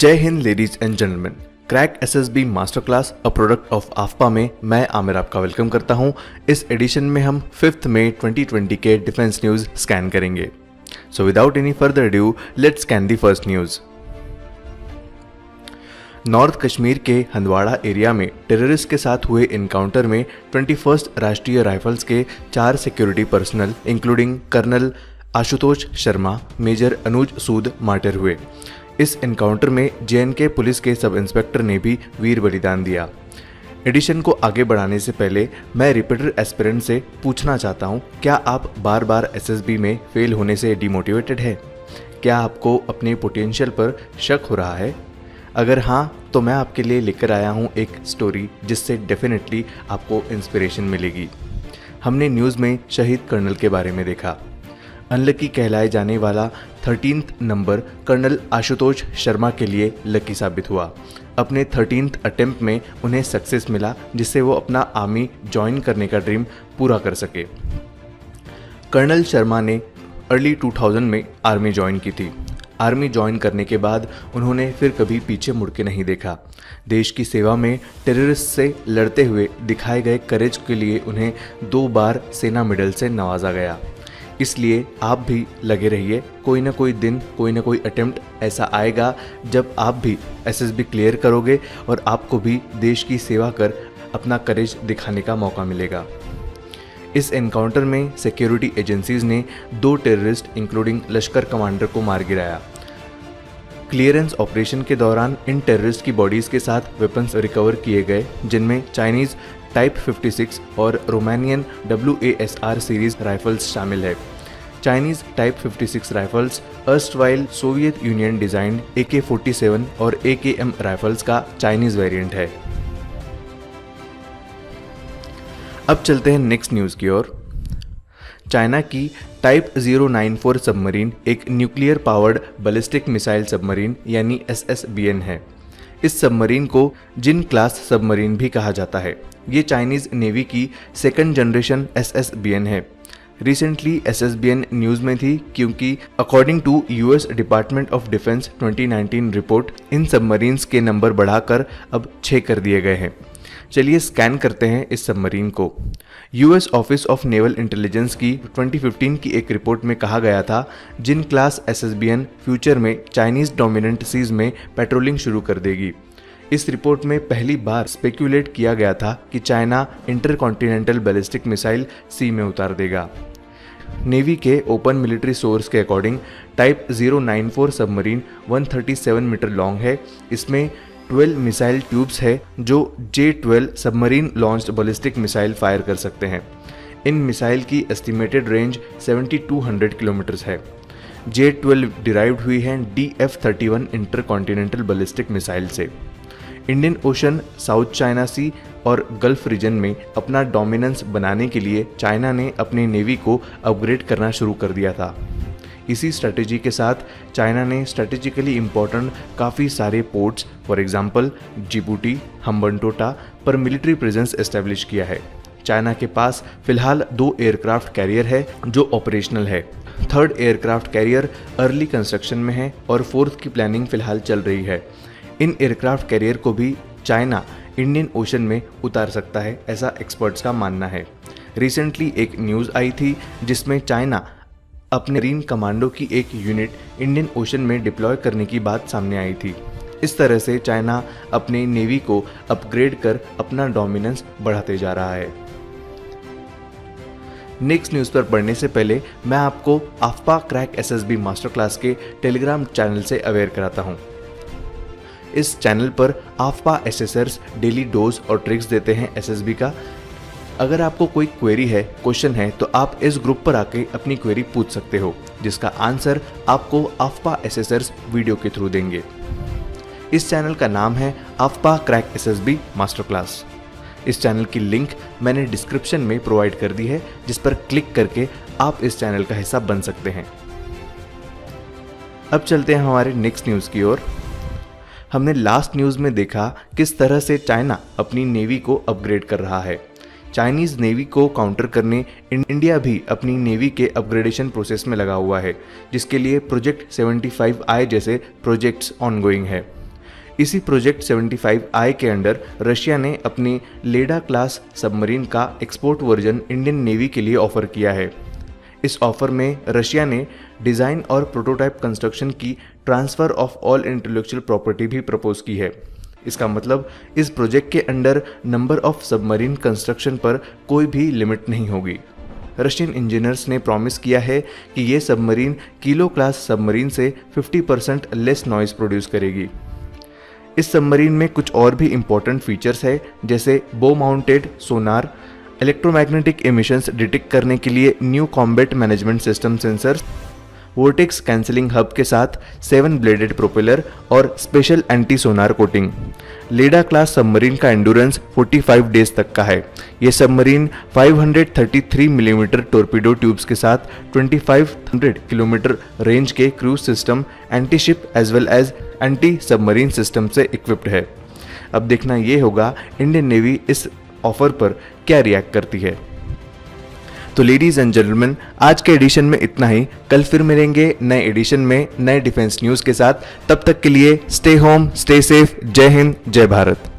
जय Hind ladies and gentleman, crack SSB master class a product of आफ्पा में मैं आमिर आपका वेलकम करता हूं। इस एडिशन में हम 5 मई 2020 के डिफेंस न्यूज़ स्कैन करेंगे। So without any further due let's scan the first news. North Kashmir के हंदवाड़ा एरिया में टेररिस्ट के साथ हुए इनकाउंटर में 21st राष्ट्रीय राइफल्स के 4 security personal including colonel Ashutosh Sharma, major Anuj Sood martyr हुए। इस एनकाउंटर में जेएनके पुलिस के सब इंस्पेक्टर ने भी वीर बलिदान दिया। एडिशन को आगे बढ़ाने से पहले मैं रिपीटर एस्पिरेंट से पूछना चाहता हूं, क्या आप बार बार एसएसबी में फेल होने से डिमोटिवेटेड है? क्या आपको अपने पोटेंशियल पर शक हो रहा है? अगर हाँ, तो मैं आपके लिए लेकर आया हूं एक स्टोरी जिससे डेफिनेटली आपको इंस्पिरेशन मिलेगी। हमने न्यूज़ में शहीद कर्नल के बारे में देखा। अनलकी कहलाए जाने वाला 13th number colonel Ashutosh Sharma के लिए लकी साबित हुआ। अपने 13th अटेम्प्ट में उन्हें सक्सेस मिला, जिससे वो अपना आर्मी ज्वाइन करने का ड्रीम पूरा कर सके। कर्नल शर्मा ने अर्ली 2000 में आर्मी ज्वाइन की थी। आर्मी ज्वाइन करने के बाद उन्होंने फिर कभी पीछे मुड़ के नहीं देखा। देश की सेवा में टेररिस्ट से लड़ते हुए दिखाए गए करेज के लिए उन्हें 2 बार सेना मेडल से नवाजा गया। इसलिए आप भी लगे रहिए, कोई ना कोई दिन, कोई ना कोई अटेम्प्ट ऐसा आएगा जब आप भी एसएसबी क्लियर करोगे और आपको भी देश की सेवा कर अपना करेज दिखाने का मौका मिलेगा। इस एनकाउंटर में सिक्योरिटी एजेंसीज ने 2 टेररिस्ट इंक्लूडिंग लश्कर कमांडर को मार गिराया। क्लियरेंस ऑपरेशन के दौरान इन टेररिस्ट की बॉडीज के साथ वेपन्स रिकवर किए गए, जिनमें चाइनीज टाइप 56 और रोमानियन WASR सीरीज राइफल्स शामिल है। Chinese type 56 rifles erstwhile Soviet union designed AK-47 और AKM राइफल्स का चाइनीज वेरिएंट है। अब चलते हैं नेक्स्ट न्यूज़ की ओर। चाइना की टाइप 094 सबमरीन एक nuclear powered ballistic missile submarine यानी SSBN है। इस सबमरीन को जिन क्लास सबमरीन भी कहा जाता है। ये चाइनीज नेवी की 2nd जनरेशन SSBN है। रिसेंटली SSBN न्यूज़ में थी क्योंकि according to US department of defence 2019 report, इन सबमरीन्स के नंबर बढ़ाकर अब 6 कर दिए गए हैं। चलिए स्कैन करते हैं इस सबमरीन को। US office of naval intelligence की 2015 की एक रिपोर्ट में कहा गया था, जिन क्लास SSBN फ्यूचर में चाइनीज डोमिनेंट सीज में पेट्रोलिंग शुरू कर देगी। इस रिपोर्ट में पहली बार स्पेक्यूलेट किया गया था कि China intercontinental ballistic missile sea में उतार देगा। नेवी के ओपन मिलिट्री सोर्स के according type 094 submarine 137 metre long है। इसमें 12 मिसाइल ट्यूब्स है जो J-12 submarine launched ballistic missile fire कर सकते हैं। इन मिसाइल की एस्टिमेटेड रेंज 7200 किलोमीटर्स है। J-12 डिराइव्ड हुई है DF-31 इंटरकॉन्टिनेंटल बैलिस्टिक मिसाइल से। Indian Ocean, South China Sea और गल्फ रीजन में अपना डोमिनेंस बनाने के लिए चाइना ने अपने नेवी को अपग्रेड करना शुरू कर दिया था। इसी स्ट्रेटेजी के साथ चाइना ने स्ट्रेटेजिकली इम्पोर्टेंट काफ़ी सारे ports, for example Djibouti, Hambantota पर मिलिट्री प्रेजेंस एस्टेब्लिश किया है। चाइना के पास फिलहाल 2 एयरक्राफ्ट कैरियर है जो ऑपरेशनल है। 3rd aircraft carrier early construction में है और 4th की प्लानिंग फिलहाल चल रही है। इन एयरक्राफ्ट कैरियर को भी चाइना इंडियन ओशन में उतार सकता है, ऐसा एक्सपर्ट्स का मानना है। रिसेंटली एक न्यूज़ आई थी जिसमें चाइना अपने मरीन कमांडो की एक यूनिट इंडियन ओशन में डिप्लॉय करने की बात सामने आई थी। इस तरह से चाइना अपने नेवी को अपग्रेड कर अपना डोमिनेंस बढ़ाते जा रहा है। नेक्स्ट न्यूज़ पर बढ़ने से पहले मैं आपको आफ्पा क्रैक SSB मास्टर क्लास के टेलीग्राम चैनल से अवेयर कराता हूँ। इस चैनल पर आफ्पा एसेसर्स डेली डोज और ट्रिक्स देते हैं SSB का। अगर आपको कोई क्वेरी है, क्वेश्चन है, तो आप इस ग्रुप पर आके अपनी क्वेरी पूछ सकते हो, जिसका आंसर आपको आफ्पा एसेसर्स वीडियो के थ्रू देंगे। इस चैनल का नाम है आफ्पा क्रैक SSB मास्टर क्लास। इस चैनल की लिंक मैंने डिस्क्रिप्शन में प्रोवाइड कर दी है, जिस पर क्लिक करके आप इस चैनल का हिस्सा बन सकते हैं। अब चलते हैं हमारे नेक्स्ट न्यूज़ की ओर। हमने लास्ट न्यूज़ में देखा किस तरह से चाइना अपनी नेवी को अपग्रेड कर रहा है। चाइनीज़ नेवी को काउंटर करने इंडिया भी अपनी नेवी के अपग्रेडेशन प्रोसेस में लगा हुआ है, जिसके लिए प्रोजेक्ट 75I जैसे प्रोजेक्ट्स ऑनगोइंग है। इसी प्रोजेक्ट 75I के अंडर रशिया ने अपनी लेडा क्लास सबमरीन का एक्सपोर्ट वर्जन इंडियन नेवी के लिए ऑफर किया है। इस ऑफर में रशिया ने डिज़ाइन और प्रोटोटाइप कंस्ट्रक्शन की transfer of all intellectual property भी प्रपोज की है। इसका मतलब इस प्रोजेक्ट के under number of submarine construction पर कोई भी लिमिट नहीं होगी। रशियन इंजीनियर्स ने प्रॉमिस किया है कि ये सबमरीन किलो क्लास सबमरीन से 50% लेस नॉइज़ प्रोड्यूस करेगी। इस सबमरीन में कुछ और भी इम्पोर्टेंट फीचर्स है, जैसे बो माउंटेड सोनार, इलेक्ट्रोमैग्नेटिक एमिशंस डिटेक्ट करने के लिए new combat management system sensors, vortex cancelling hub के साथ 7 ब्लेडेड प्रोपेलर और स्पेशल एंटी सोनार कोटिंग। लेडा क्लास सबमरीन का एंडोरेंस 45 डेज तक का है। ये सबमरीन 533 मिलीमीटर टोरपीडो ट्यूब्स के साथ 2500 किलोमीटर रेंज के cruise system, anti ship as well as anti submarine system से इक्विप्ड है। अब देखना ये होगा इंडियन नेवी इस ऑफर पर क्या रिएक्ट करती है। तो लेडीज एंड जेंटलमैन, आज के एडिशन में इतना ही। कल फिर मिलेंगे नए एडिशन में नए डिफेंस न्यूज़ के साथ। तब तक के लिए स्टे होम, स्टे सेफ। जय हिंद, जय भारत।